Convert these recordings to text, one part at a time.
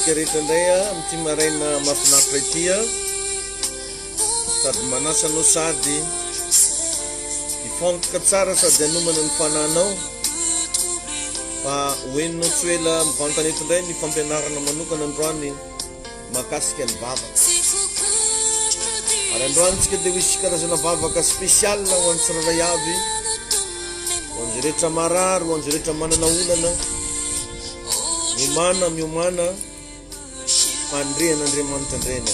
antsika rehetra indray amity maraina mahafinaritra ity sady manasanao sady ifantoka tsara sady anomana ny fananao fa hoeninao tsy ela mivantana eto indray ny fampianarana manokana androany mahakasika ny vavaka ary androany tsika dia hoisy karazana vavaka spesial ho an'ny tsiraray avy ho an'izay rehetra marary ho an'izay rehetra manana olana miomana fandrehan'Andriamanitra indrena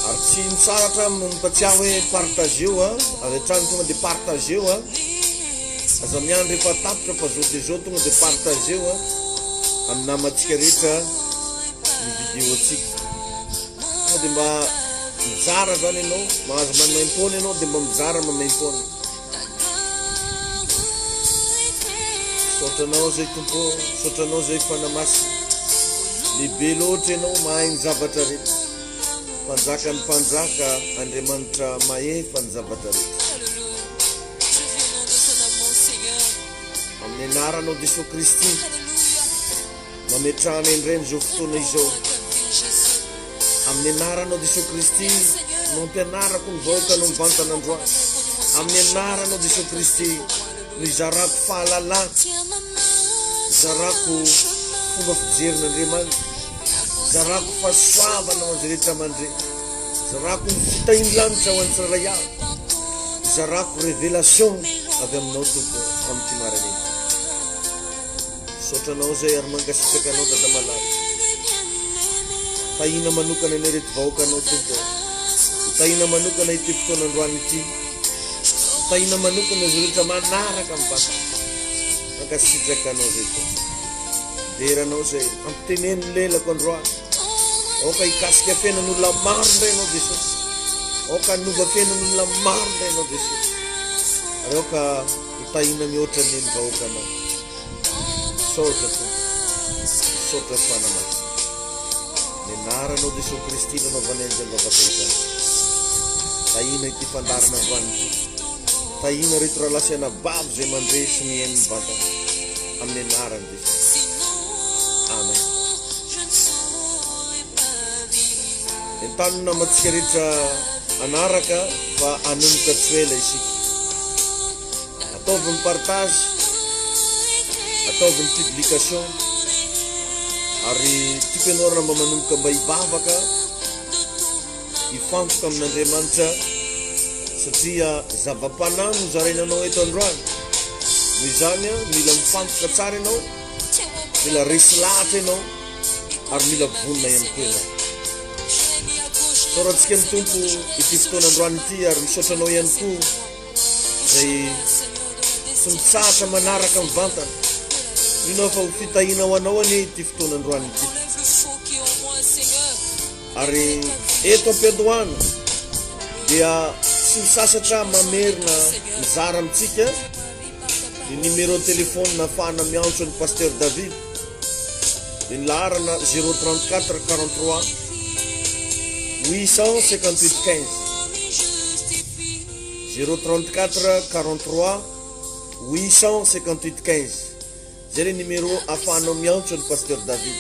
ary tsy mitsaratra mipatsiahy hoe partageo avy hatrany tonga dia partageo aza miandry efa tapitra fa zao dia zao tonga dia partageo amin'ny namantsika rehetra ny vidéo atsika tonga dia mba mizara zany ianao mahazo mamaim-pona ianao dia mba mizara mamaim-pona sotranao zay tompo sotranao zay fanamasy lehibe loatra ianao mahay ny zavatra rehetra mpanjaka ny mpanjaka Andriamanitra mahefa ny zavatra rehetra amin'ny anaranao Jesosy Kristy mametrahana indray n'izao fotoana izao amin'ny anaranao Jesosy Kristy mampianarako ny vahoaka no mivantana androany amin'ny anaranao Jesosy Kristy nizarako fahalalana zarako fomba fijerin'Andriamanitra zarako fahasoavana ho an'izay rehetra mandre zarako ny fitahin-lanitra ho an'ny tsiraray avy zarako révélation avy aminao tompo amin'ity marina ity sotranao zay ary mangasitraka anao dada malala tahina manokana ny reto vahoakanao tompo tahina manokana ity fotoana androany ity tahina manokana zay rehetra manaraka mivantana mangasitraka anao zay tompo deranao zay ampiteneny lelako androany oka hikasika fiainan'olona maro indray anao Jesosy oka hanova fiainan'olona maro indray anao Jesosy ary oka hitahina mihoatra ny vahoakanao sotra tompo sotra fanamasy ny anaranao Jesosy Kristy nanaovana an'izany vavaka izany tahina ity fandarana androany ity tahina reto raha lasiana bavo zay mandre sy mihaino mivantana amin'ny anarany Jesosy amen entanona matsika rehetra anaraka fa anomoka tsy ela isika ataovy ny partage ataovy ny publication ary tipianorana mba manomboka mba hivavaka hifantoka amin'Andriamanitra satria zava-panano zarainanao eto androany noho izany mila mifantoka tsara ianao mila resy lahatra ianao ary mila vonina ihany koa ianao sorantsika ny tompo ity fotoana androany ity ary misotranao ihany koa zay tsy mitsahatra manaraka mivantana inao fa ho fitahina ho anao anie ity fotoana androany ity ary eto ampiadohana dia tsy misasatra mamerina mizara amitsika ny numéro telefône nafahana miantso ny pasteur David ny laharana 034 43 858 15 034 43 858 15 zay le numéro ahafahanao miantso ny pasteur David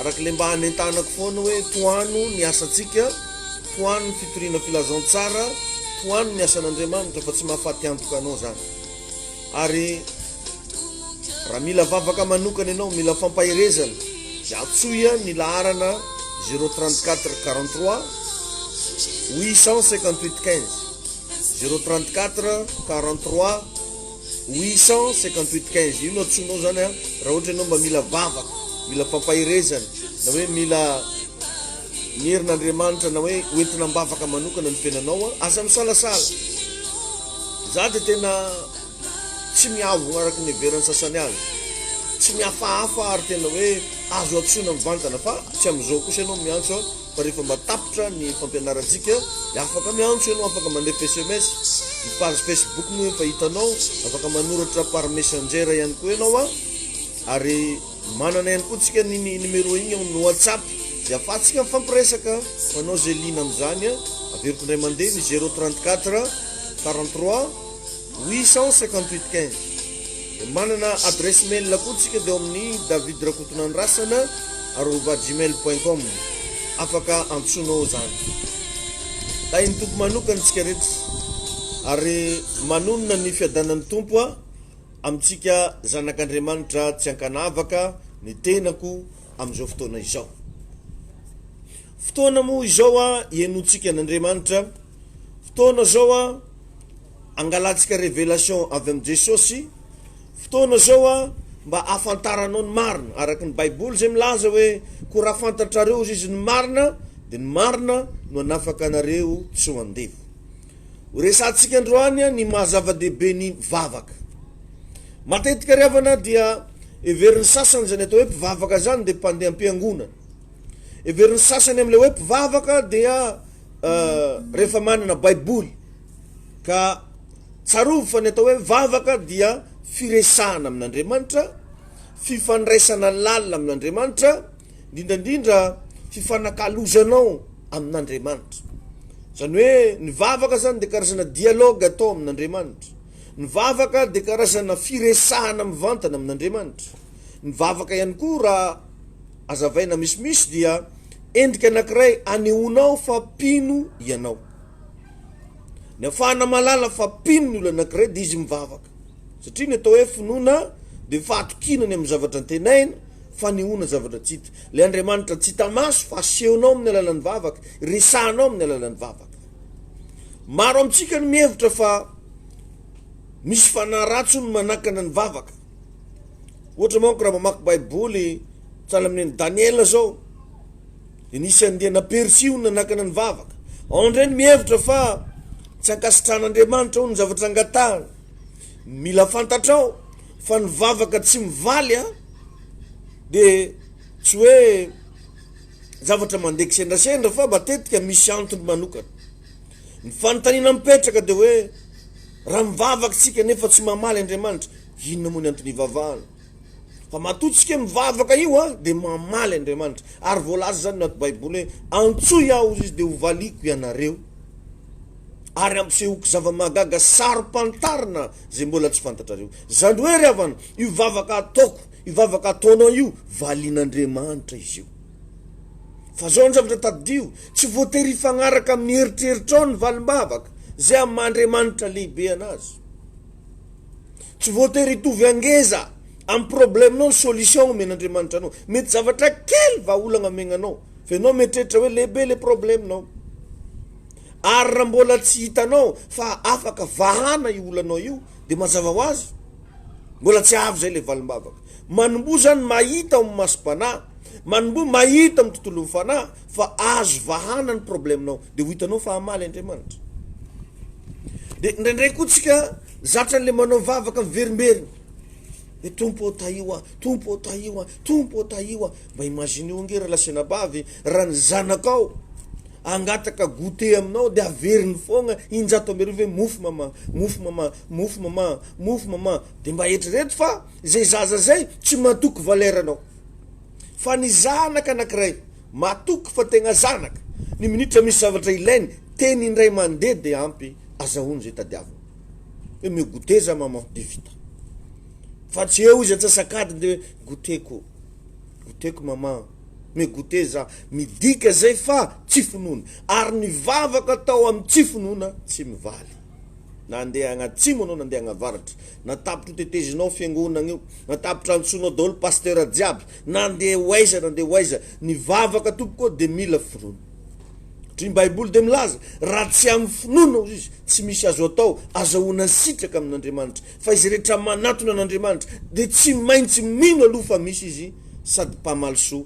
arak'le mba hanentanako foana hoe toano ny asantsika toano ny fitoriana filazantsara toano ny asan'Andriamanitra fa tsy mahafaty antoka anao zany ary raha mila vavaka manokana ianao mila fampahirezana dia atsoya ny laharana 034 43 858 15 034 43 858 15 io no atsonao zany raha ohatra ianao mba mila vavaka mila fampahirezana na hoe mila mierin'Andriamanitra na hoe hoentina mbavaka manokana ny fiainanao aza misalasala za dia tena tsy miavogna araky ny heverany sasany azy tsy mihafahafa ary tena hoe azo atsona mivantana fa tsy am'izao kosa ianao miantso fa rehefa matapitra ny fampianarantsika dia afaka miantso ianao afaka mandefa SMS ny page Facebook moa efa hitanao afaka manoratra par messenger ihany koa ianao ary manana ihany koa tsika ny numéro igny amin'ny WhatsApp dia afahantsika mifampiresaka manao zay lina am'izany averiko indray mandeha ny 034 43 858 15 manana adresse mail koa tsika dia amin'ny David Rakotonandrasana @gmail.com afaka antsoinao zany. Tainy tompo manokana tsika rehetra ary manonona ny fiadanan'ny tompo amintsika zanak'Andriamanitra tsy ankanavaka ny tenako amin'izao fotoana izao. Fotoana moa izao ienotsika n'Andriamanitra, fotoana zao angalatsika révélation avy amin'ny Jesosy, fotoana zao mba afantaranao ny marina araka ny Baiboly zay milaza hoe ko raha fantatrareo izy ny marina dia ny marina no anafaka anareo tsy ho andevo. Resantsika androany ny mahazava-dehibe ny vavaka. Matetika riavana dia everiny sasany zany atao hoe mpivavaka zany dia mpandeha am-piangonana. Everiny sasany amin'ilay hoe mpivavaka dia rehefa manana Baiboly, ka tsarovy fa ny atao hoe vavaka dia firesahana amin'Andriamanitra, fifandraisana lalina amin'Andriamanitra, indrindrandrindra fifanakalozanao amin'Andriamanitra. Zany hoe ny vavaka zany dia karazana dialogue atao amin'Andriamanitra. Ny vavaka dia karazana firesahana mivantana amin'Andriamanitra. Ny vavaka ihany koa raha azavaina misimisy dia endrika anankiray anehoanao fa pino ianao. Ny afahana malala fa pino ny olo anankiray dia izy mivavaka. Satria ny atao hoe finoana dia fahatokinany amin'ny zavatra antenaina, fanehoana zavatra tsy hita. Ilay Andriamanitra tsy hita maso fa asehonao amin'ny alalan'ny vavaka, resahanao amin'ny alalan'ny vavaka. Maro amintsika ny mihevitra fa misy fanahy ratsy no manakana ny vavaka. Ohatra manko raha mamaky Baiboly tsala amin'ny Daniela zao, dia nisy andiana Persio nanakana ny vavaka. Ao indray ny mihevitra fa tsy ankasitran'Andriamanitra ny zavatra angatahana. Mila fantatrao fa ny vavaka tsy mivaly dia tsy hoe zavatra mandeha kisendrasendra fa matetika misy antony manokana. Ny fanontaniana mipetraka dia hoe raha mivavaka tsika nefa tsy mamaly Andriamanitra, inona moa ny antony ivavahana? Fa matotsika mivavaka io dia mamaly Andriamanitra. Ary voalaza zany nato Baiboly hoe antsoy aho izy dia hovaliko ianareo, ary ampisehoko zava-magaga sarom-pantarina zay mbola tsy fantatrareo. Zany hoe ry havana, io vavaka ataoko, io vavaka ataonao io, valian'Andriamanitra izy io. Fa zao ny zavatra tadidio, tsy voatery ifagnaraka amin'ny eritreritrao ny valim-bavaka zay amin'ny Andriamanitra lehibe anazy. Tsy voatery hitovy angeza amin'ny probleminao ny solution omen'Andriamanitra anao. Mety zavatra kely vahaolagna megnanao, fa ianao mieritreritra hoe lehibe le probleminao. Ary raha mbola tsy hitanao fa afaka vahana io olanao io, dia mazava ho azy mbola tsy avy zay le valim-bavaka. Manombo zany mahita amin'ny masom-panahy, manombo mahita amin'ny tontolo fanahy fa azo vahana ny probleminao, dia ho hitanao fa hamaly Andriamanitra. Dia indraindray koa tsika zatra le manao vavaka miverimberina, dia tompo taio tompo taio tompo taio. Mba imagine ongera lasena bavy raha ny zanakao angataka goûter aminao dia averiny foana injato ambiriny hoe mofo mama, mofo mama, mofo mama, mofo mama. Dia mba eritrereto fa zay zaza zay tsy matoky valeranao. Fa ny zanaka anankiray matoky fa tegna zanaka, ny minitra misy zavatra ilainy teny indray mandeha dia ampy azahoany zay tadiavina. Hoe mio goûter za mama dia vita. Fa tsy eo izy atsasakady dia goûteko, goûteko mama, me goûter za, midika zay fa tsy finoana. Ary ny vavaka atao amin'ny tsy finoana tsy mivaly. Na andeha agnatsimo anao, na andeha agnavaratra, na tapitra hotetezinao fiangonana io, na tapitra antsonao daholo pasteur jiaby, na andeha hoaiza, na andeha hoaiza, ny vavaka tompoko dia mila finoana. Ny Baiboly dia milaza raha tsy amin'ny finoana izy tsy misy azo atao azahoana sitraka amin'Andriamanitra. Fa izy rehetra manatona an'Andriamanitra dia tsy maintsy mino aloha fa misy izy sady mpamaly soa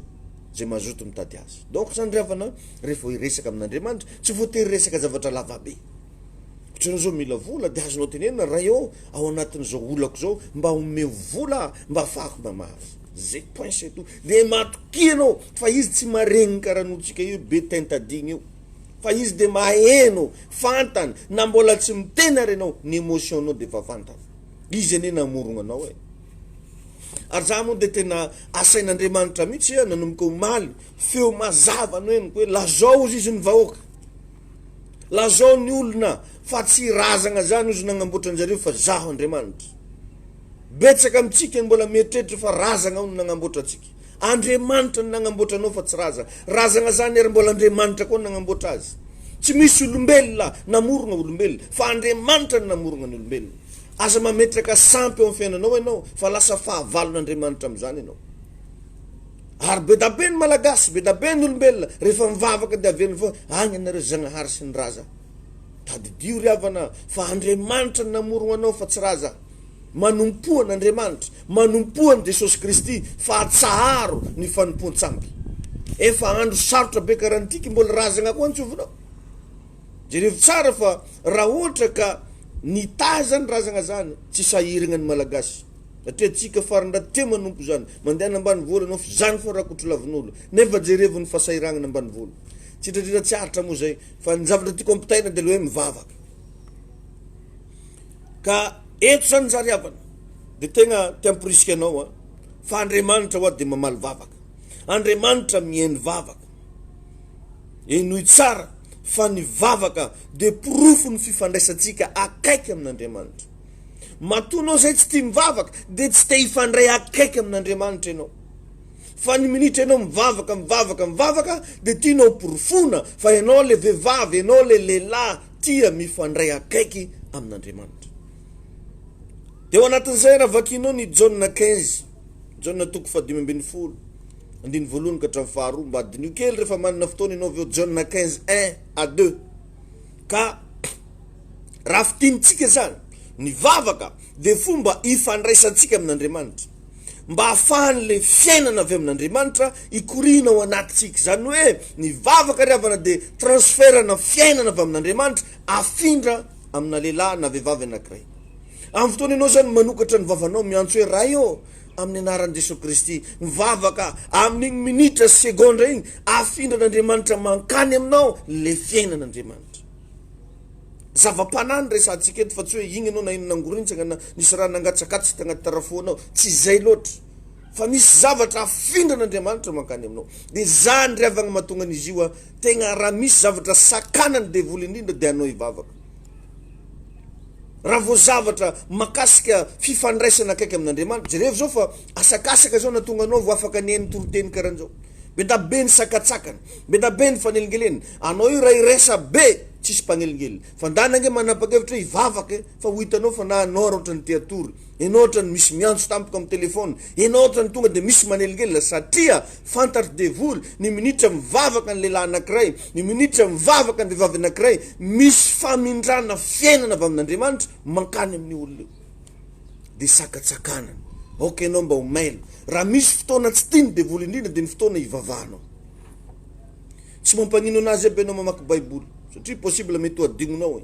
zay mazoto mitady azy. Donc zany ry havana, rehefa hiresaka amin'Andriamanitra tsy voatery resaka zavatra lavabe. Ohatranao zao mila vola dia azonao tenena raha eo ao anatin'izao olako zao mba omeo vola mba ahafahako mamazy. Zay point c'est tout. Dia matokianao fa izy tsy maregny karahan'olontsika io be tentadigny io. Fa izy dia maheno, fantany, na mbola tsy mitena renao ny émotionnao dia efa fantany. Izy ane namorona anao e. Ary za moa dia tena asain'Andriamanitra mihitsy nanomboka omaly feo mazava no henoko hoe lazao izy ny vahoaka, lazao ny olona fa tsy razagna zany izy nagnamboatra anjareo fa zaho Andriamanitra. betsaka amitsika mbola mieritreritra fa razagna ao no nagnamboatra atsika. Andriamanitra no nagnamboatra anao fa tsy razagna zany ary mbola Andriamanitra koa nagnamboatra azy. Tsy misy olombelona namorona olombelona fa Andriamanitra no namorona ny olombelona. Aza mametraka sampy eo amin'ny fiainanao ianao fa lasa fahavalon'Andriamanitra amin'izany ianao. Ary be da be ny malagasy, be da be ny olombelona rehefa mivavaka dia averiny fa agny anareo Zagnahary sy ny raza. Tadidio ry havana fa Andriamanitra no namorona anao fa tsy raza. Manompoana Andriamanitra, manompoana Jesosy Kristy fa atsaharo ny fanompoan-tsampy. Efa andro sarotra be karantiky mbola razagna koa antsovinao. Jereo tsara fa raha ohatra ka nitazany razagna zany tsy sahiragna ny malagasy. Satria tsika farandra te manompo zany, mandeha ambany vola anao zany fa rakotro lavin'olo. Nefa jerevo ny fasahiragna ambany vola. Tsitraritra tsy aritra moa zay fa ny zavatra tiako ampitaina dia hoe mivavaka. Ka eto zany zary havana dia tegna tiamporisika anao fa Andriamanitra ho dia mamaly vavaka. Andriamanitra mihaino vavaka. Enoy tsara fa ny vavaka dia porofo ny fifandraisantsika akaiky amin'Andriamanitra. Matonao zay tsy tia mivavaka dia tsy te hifandray akaiky amin'Andriamanitra ianao. Fa ny minitra ianao mivavaka dia tianao porofona fa ianao le vehivavy, ianao le lehilahy tia mifandray akaiky amin'Andriamanitra. Dia ao anatin'izay raha vakinao ny Jaona 15, Jaona 5:12, andiny voalohany ka hatramin'ny faharoa mba adinio kely rehefa manana fotoana ianao avy eo Jaona 15:1-2. Ka raha fitinitsika zany ny vavaka dia fomba ifandraisantsika amin'Andriamanitra mba ahafahan'le fiainana avy amin'Andriamanitra ikorina ao anatitsika. Zany hoe ny vavaka ry havana dia transferana fiainana avy amin'Andriamanitra afindra amina lehilahy na vehivavy anankiray. Amin'ny fotoana ianao zany manokatra ny vavanao miantso hoe raha io amin'ny anaran'i Jesosy Kristy mivavaka amin'igny minitra segondra igny afindra n'Andriamanitra mankany aminao le fiainan'Andriamanitra. Zava-panany resantsika eto fa tsy hoe igny anao na ino nangorintsaka na nisy raha nangatsakatsika tagnaty tarafonao, tsy zay loatra. Fa misy zavatra afindra n'Andriamanitra mankany aminao. Dia zany ry havana mahatonga an'izy io tegna raha misy zavatra sakanany devoly indrindra dia anao hivavaka. Raha vao zavatra makasika fifandraisana akaiky amin'Andriamanitra, jereo zao fa asakasaka zao natonga anao vao afaka nihaino toroteny karan'izao. Be da be ny sakatsakany, be da be ny fanelingeleny. Anao io raha iresa be tsisy mpanelingely. Fa ndanange manapa-kevitra hivavaka fa ho hitanao fa na anao raha ohatra ny te atory, ianao ohatra ny misy miantso tampoka amin'ny telefona, ianao ohatra ny tonga dia misy manelingely satria fantatry devoly ny minitra mivavaka ny lehilahy anankiray, ny minitra mivavaka ny vehivavy anankiray, misy famindrana fiainana avy amin'Andriamanitra mankany amin'ny olona io. Dia sakatsakanany. Okay, anao mba ho mailo. Raha misy fotoana tsy tiany devoly indrindra dia ny fotoana hivavahanao. Tsy mampagnino anazy aby ianao mamaky baiboly satria possible mety ho adignonao.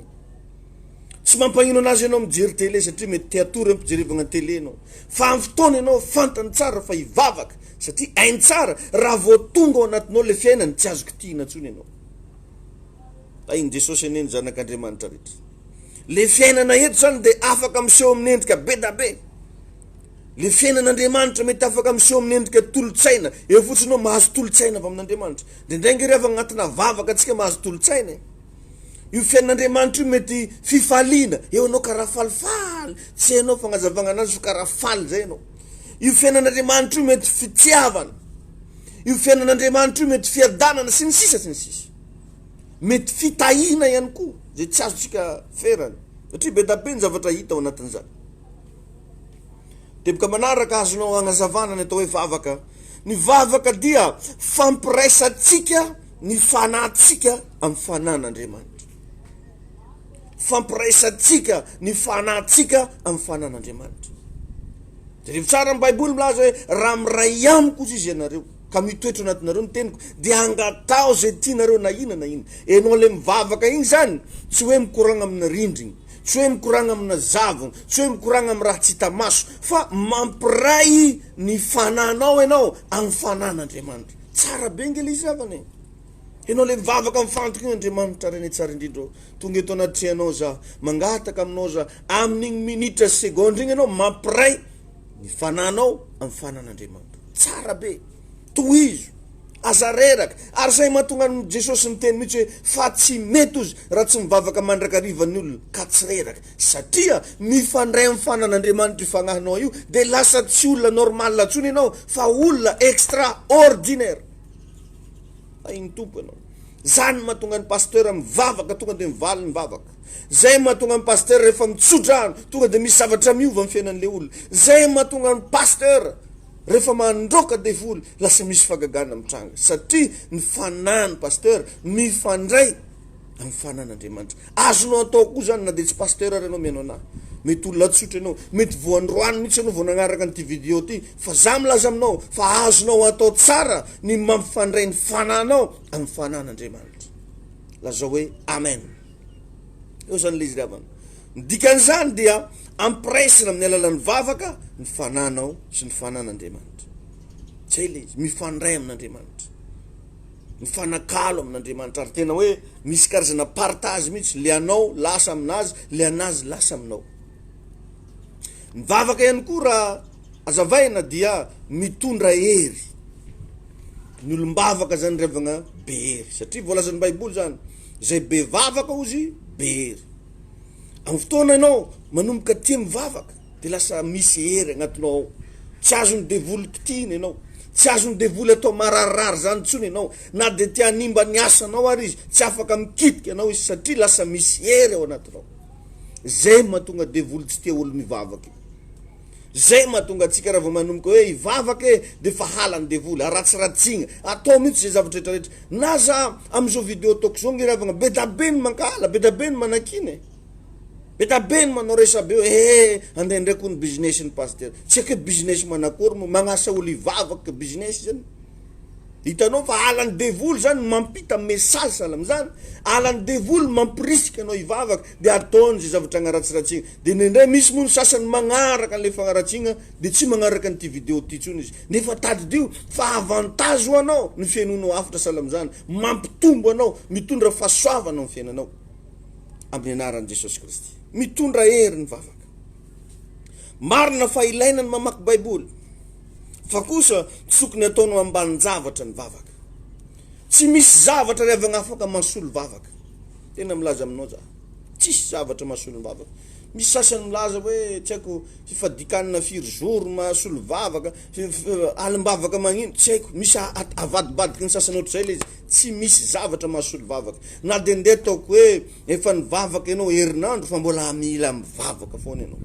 Tsy mampagnino anazy ianao mijery télé satria mety te atory ampijerevagna télé anao. Fa amin'ny fotoana ianao fantany tsara fa hivavaka satria hainy tsara raha vao tonga ao anatinao le fiainany tsy azoko tiana intsony ianao. Iny Jesosy aneny zanak'Andriamanitra rehetra. Le fiainana eto zany dia afaka miseho amin'ny endrika be da be. Le fiainan'Andriamanitra mety afaka miseho amin'ny endrika tolotsaina. Eo fotsiny mahazo tolotsaina avy amin'Andriamanitra. Dia ndraingy rehefa agnatina vavaka antsika mahazo tolotsaina. Io fiainan'Andriamanitra io mety fifaliana. Eo anao karaha falifaly, tsy hainao fagnazavagna anazy fa karaha faly zay anao. Io fiainan'Andriamanitra io mety fitiavana. Io fiainan'Andriamanitra io mety fiadanana sy ny sisa sy ny sisa. Mety fitahina ihany koa zay tsy azontsika ferany satria be da be ny zavatra hita ao anatin'izany. Teboka manaraka azonao agnazavana ny atao hoe vavaka. Ny vavaka dia fampiraisantsika ny fanahintsika amin'ny fanan'Andriamanitra. Fampiraisantsika ny fanahintsika amin'ny fanan'Andriamanitra. Jereo tsara amin'ny baiboly milaza hoe raha miray amiko izy ianareo ka mitoetra anatinareo ny teniko dia angatao zay tianareo na ina na ina. Enao le mivavaka igny zany tsy hoe mikoragna amina rindriny, tsy hoe mikoragna amina zavona, tsy hoe mikoragna amin'ny raha tsy hita maso, fa mampiray ny fananao ianao amin'ny fanan'Andriamanitra. Tsara be ngely izy zavana. Enao le mivavaka amin'ny fantoka iny Andriamanitra reny tsara indrindra. Tonga eto anaty anao za mangataka aminao za amin'igny minitra segondra igny ianao mampiray ny fananao amin'ny fanan'Andriamanitra. Tsara be. Tohizo aza reraka. Ary zay mahatonga Jesosy miteny mihitsy hoe fa tsy mety ozy raha tsy mivavaka mandrakarivan'ny olona ka tsy reraka, satria mifandray amin'ny fanan'Andriamanitra ifagnahinao io dia lasa tsy olona normal atsony ianao fa olona extraordinaire. Iny tompo ianao. Zany mahatonga ny pasteur mivavaka tonga dia mivaly mivavaka. Zay mahatonga ny pasteur rehefa mitsodrano tonga dia misy zavatra miova amin'ny fiainan'ilay olona. Zay mahatonga ny pasteur rehefa mandroaka devoly lasa misy fagagana mitranga, satria ny fanahiny pasteur mifandray amin'ny fanan'Andriamanitra. Azonao atao koa zany na dia tsy pasteur ary ianao mianao anahy, mety olona tsotra ianao, mety voandroany mihitsy ianao vao nagnaraka n'ity vidéo ty, fa za milaza aminao fa azonao atao tsara ny mampifandray ny fanahinao amin'ny fanan'Andriamanitra. Lazao hoe amen. Eo zany le izy ravana. Ny dikan'izany dia ampiresina amin'ny alalan'ny vavaka ny fanahinao sy ny fanan'Andriamanitra. Zay le izy, mifandray amin'Andriamanitra, mifanakalo amin'Andriamanitra. Ary tena hoe misy karazana partage mihitsy, le anao lasa aminazy, le anazy lasa aminao. Ny vavaka ihany koa raha azavaina dia mitondra hery. Ny olombavaka zany revagna be hery, satria voalazan'ny Baiboly zany, zay be vavaka ozy be hery. Amin'ny fotoana ianao manomboka tia mivavaka dia lasa misy hery agnatinao ao. Tsy azony devoly kitiny ianao, tsy azony devoly atao mararirary zany tsony ianao, na dia tia hanimba ny asanao ary izy tsy afaka mikitika ianao izy, satria lasa misy hery ao anatinao. Zay mahatonga devoly tsy tia olo mivavaka. Zay mahatonga atsika raha vao manomboka hoe hivavaka dia fa halany devoly, aratsiratsina, atao mihitsy zay zavatra rehetrarehetra. Na za amin'izao vidéo ataoko zao nge ravagna be da be ny mankala, be da be ny manakiny, be da be ny manao resabe hoe andeha ndraiky ny business ny pasteur. Tsy haiko hoe business manakory mo magnasa olo hivavaka business zany. Hitanao fa halany devoly zany mampita message salam zany, halany devoly mampirisika anao hivavaka dia ataony zay zavatra agnaratsiratsina. Dia nendray misy moa ny sasany magnaraka an'ilay fagnaratsina dia tsy magnaraka an'ity vidéo ty tsony izy, nefa tadidio fa avantage ho anao ny fiainonao afatra salam zany, mampitombo anao, mitondra fahasoavana amin'ny fiainanao amin'ny anaran'i Jesosy Kristy. Mitondra hery ny vavaka. Marina fa ilaina ny mamaky Baiboly, fa kosa tsokony ataonao ambany zavatra ny vavaka. Tsy misy zavatra revagna afaka mahasolo vavaka. Tena milaza aminao za, tsisy zavatra mahasolo vavaka. Misy sasany milaza hoe tsy haiko fifadikanina firy zoro mahasolo vavaka, alimbavaka magnino, tsy haiko, misy avadibadiky ny sasany ohatr'izay le izy. Tsy misy zavatra mahasolo vavaka. Na dia ndeha ataoko hoe efa ny vavaka ianao herinandro fa mbola mila mivavaka foana ianao.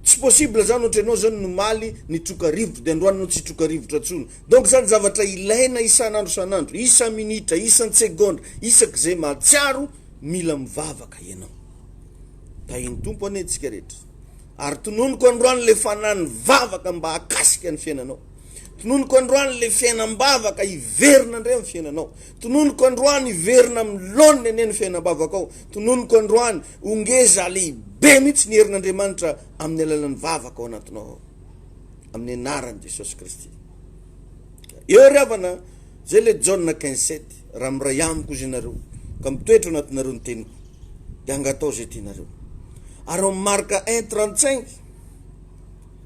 Tsy possible zany ohatra ianao zany nomaly nitroka rivotra dia androany tsy troka rivotra tsony. Donc zany zavatra ilaina isan'andro isan'andro, isa minitra, isan'ny segondra, isak'izay mahatsiaro mila mivavaka ianao. Da iny tompo ane tsika rehetra. Ary tononoko androany le fanany vavaka mba hakasika ny fiainanao. Tononoko androany le fiainam-bavaka iverina indray amin'ny fiainanao. Tononoko androany iverina amin'ny laoniny ane ny fiainam-bavaka ao. Tononoko androany ongeza lehibe mihitsy ny herin'Andriamanitra amin'ny alalan'ny vavaka ao anatinao, amin'ny anaran'i Jesosy Kristy. Eo ravana zay le John 15:7, raha miray amiko izy nareo ka mitoetra anatinareo ny teniko dia angatao zay tianareo. Ary amin'ny Marka 1:35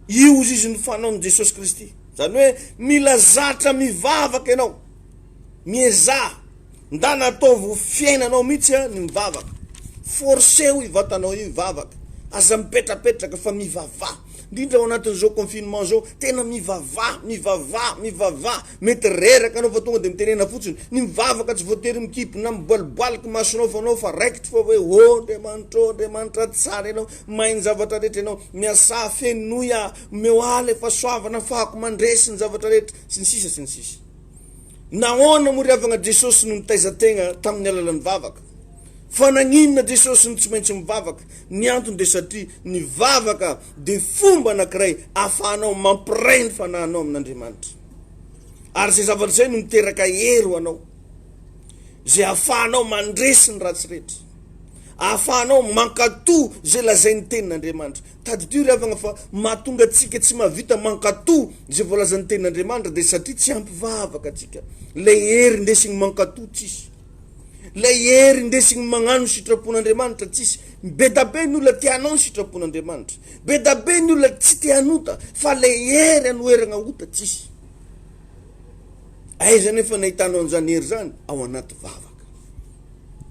io izy ny fanaon'i Jesosy Kristy. Zany hoe mila zatra mivavaka ianao, miezah, ndana ataovy fiainanao mihitsy ny mivavaka. Forceo ivatanao io hivavaka, aza mipetrapetraka fa mivavah. Indrindra ao anatin'izao confinement zao tena mivavah. Mety reraka anao fa tonga dia mitenena fotsiny ny mivavaka, tsy voatery mikipy na miboaliboaliky masonao fa anao fa raikitra fa hoe Andriamanitra tsara ianao, mahay ny zavatra rehetra ianao, miasa fenoia meoaly fa soavana fahako mandresy ny zavatra rehetra sy ny sisa sy ny sisa. Nahoana mo riavagna Jesosy no nitaiza-tegna tamin'ny alalan'ny vavaka? Fa naninona Jesosy no tsy maintsy mivavaka? Ny antony dia satria ny vavaka dia fomba anankiray ahafahanao mampiray ny fanahinao amin'Andriamanitra. Ary zay zavatra zay no miteraka hery ho anao, zay ahafahanao mandresy ny ratsy rehetra, ahafahanao mankatoa zay lazay ny tenin'Andriamanitra. Tadidio riavagna fa mahatonga atsika tsy mahavita mankatoa zay voalazan'ny tenin'Andriamanitra dia satria tsy ampivavaka atsika. Le hery ndesigny mankatoa tsisy, le hery ndesigny magnano sitrapon'Andriamanitra tsisy. Be da be ny olona tianao ny sitrapon'Andriamanitra, be da be ny olona tsy tianota, fa le hery anoheragna ota tsisy. aiza nefa nahitanao an'izany hery zany ao anaty vavaka.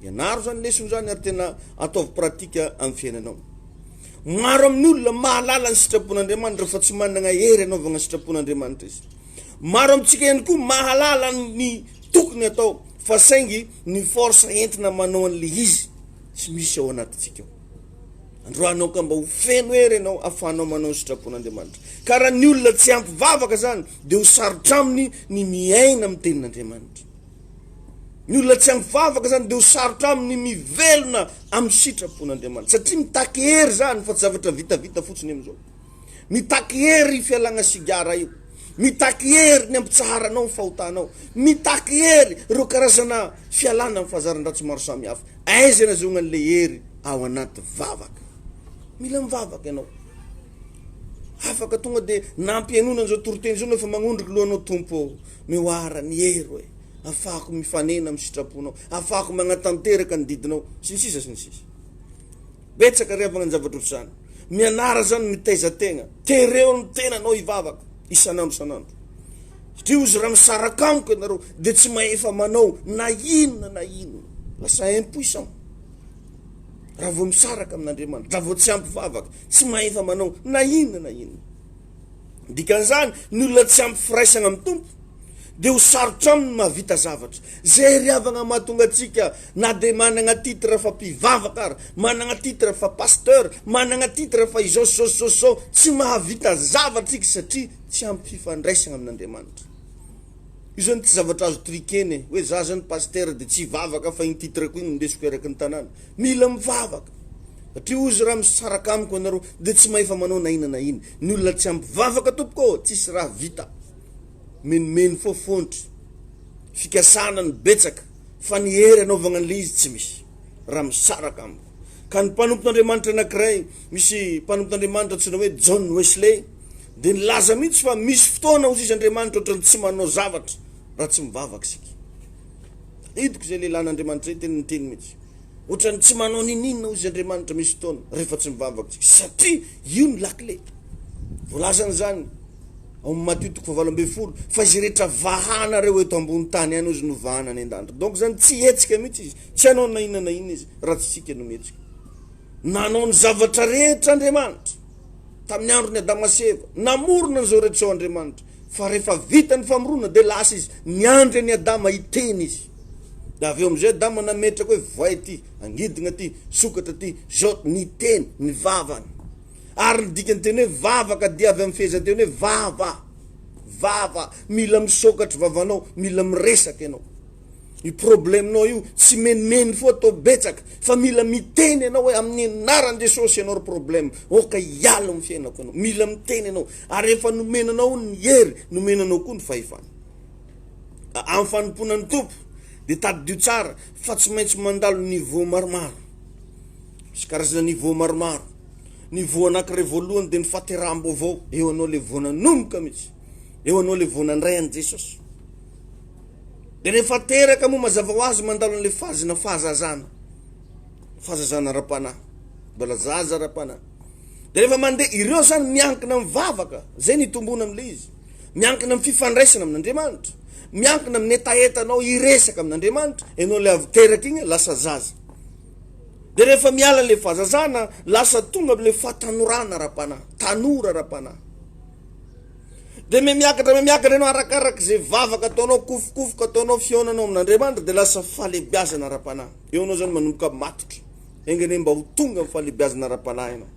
Ianaro zany lesony zany ary tena ataovy pratika amin'ny fiainanao. Maro amin'ny olona mahalala ny sitrapon'Andriamanitra fa tsy manana hery anaovana sitrapon'Andriamanitra izy. Maro amintsika ihany koa mahalala ny tokony atao fa saingy ny force entina manao an'le izy tsy misy ao anatitsika ao. Androanao ka mba ho feno hery ianao ahafahanao manao ny sitrapon'Andriamanitra. Ka raha ny olona tsy ampy vavaka zany dia ho sarotra aminy ny miaina amin'ny tenin'Andriamanitra. Ny olona tsy ampy vavaka zany dia ho sarotra aminy mivelona amin'ny sitrapon'Andriamanitra satria mitaky hery zany fa tsy zavatra vitavita fotsiny amin'izao. Mitaky hery fialagna sigara io, mitaky hery ny ampitsaharanao ny fahotanao, mitaky hery ireo karazana fialana amin'ny fahazaran-dratsy maro samihafa. Aiza nahazoana an'le hery ao anaty vavaka. Mila mivavaka ianao. Afaka tonga dia nampianona an'izao toroteny zao nefa magnondriky lohanao tompo mioara ny hery hoe afahako mifanena amin'ny sitraponao, afahako magnatanteraka ny didinao, sinisisa sinisisa. Betsaka revagna ny zavatra ohatr'izany. Mianara zany mitaiza tegna, tereo ny tenanao hivavaka isanandro isanandro. Satria ozy raha misaraka amiko ianareo dia tsy maefa manao na inona na inona, lasa impuissant. Raha vao misaraka amin'Andriamanitra, raha vao tsy ampy vavaka, tsy maefa manao na inona na inona. Dikan'izany ny olona tsy ampy firaisana amin'ny tompo dia ho sarotra aminy mahavita zavatra. Zay riavagna mahatonga atsika na dia manana titre fa mpivavaka ary, manana titre fa pasteur, manana titre fa izao tsy mahavita zavatra iky satria tsy ampy fifandraisana amin'Andriamanitra. Io zany tsy zavatra azo trikeny hoe za zany pasteur dia tsy vavaka fa iny titre ko iny ndesiko eraky ny tanàna. Mila mivavaka. Satria ozy raha misaraka amiko ianareo dia tsy maefa manao na ina na iny. Ny olona tsy ampy vavaka tompoko tsisy raha vita. Menimeny fo fontry, fikasana ny betsaka, fa ny hery anaovana an'le izy tsy misy. Raha misaraka amiko. Ka ny mpanompon'Andriamanitra anankiray, misy mpanompon'Andriamanitra tsina hoe John Wesley, dia nilaza mihitsy fa misy fotoana ozy izy Andriamanitra ohatrany tsy manao zavatra raha tsy mivavaka sika. Idiko zay lehilahin'Andriamanitra zay tena niteny mihitsy. Ohatrany tsy manao ninina ozy Andriamanitra misy fotoana rehefa tsy mivavaka sika. Satria io ny lakile. Voalazany zany ao Matthieu 7:20 fa izy rehetra vahana reo eto ambony tany any ozy no vahana any an-danitra. Donc zany tsy hetsika mihitsy izy, tsy hanao na inona na inona izy raha tsy sika no mihetsika. Nanao ny zavatra rehetra Andriamanitra tamin'ny andro ny Adama sy Eva, namorona n'izao rehetra ao Andriamanitra, fa rehefa vita ny famorona dia lasa izy niandry ny Adama hiteny izy. Da avy eo amin'izay Adama nametraka hoe voay ty, angidina ty, sokatra ty, zao niteny, ny vavany. Ary ny dikany teny hoe vavaka dia avy amin'ny fehezanteny hoe vava, mila misokatra vavanao, mila miresaka ianao. I probleminao io tsy menimeny foa atao betsaka, fa mila miteny ianao hoe amin'ny anaran'i Jesosy ianao ry problème, oka hiala amin'ny fiainako ianao, mila miteny ianao, ary efa nomenanao ny hery, nomenanao koa ny fahefana. Amin'ny fanomponan'ny tompo dia tadidio tsara fa tsy maintsy mandalo niveau maromaro. Misy karazana niveau maromaro. Niveau anankiray voalohany dia ny fahateram-baovao, eo anao le vao nanomboka mihitsy, eo anao le vao nandray an'i Jesosy. Dia rehefa teraka moa mazava ho azy mandalo n'le fazina fahazazana ara-panahy, mbola zaza ara-panahy. Dia rehefa mandeha ireo zany miankina mivavaka, zay nitombona amin'le izy, miankina amin'ny fifandraisana amin'Andriamanitra, miankina amin'ny etaetanao iresaka amin'Andriamanitra, ianao le avy teraka iny lasa zaza. Dia rehefa miala le fahazazana, lasa tonga amin'le fahatanorana ara-panahy, tanora ara-panahy. Dia miakatra ianao arakaraka zay vavaka ataonao, kofokofoka ataonao, fionanao amin'Andriamanitra, dia lasa fahalebiazana ara-panahy. Eo anao zany manomboka matotra, engane mba ho tonga amin'ny fahalebiazana ara-panahy ianao.